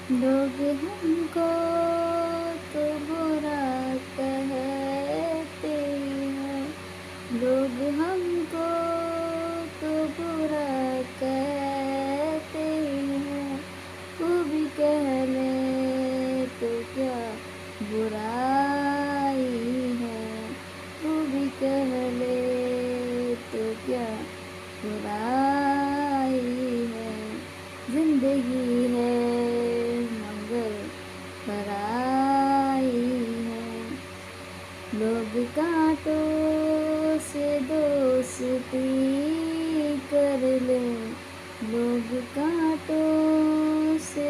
लोग हमको तो बुरा कहते हैं, लोग हमको तो बुरा कहते हैं। तू भी कह ले तो क्या बुराई है, तू भी कह ले तो क्या बुराई है। जिंदगी है मगर पराई है। लोग कांटों से दोस्ती कर ले, लोग कांटों से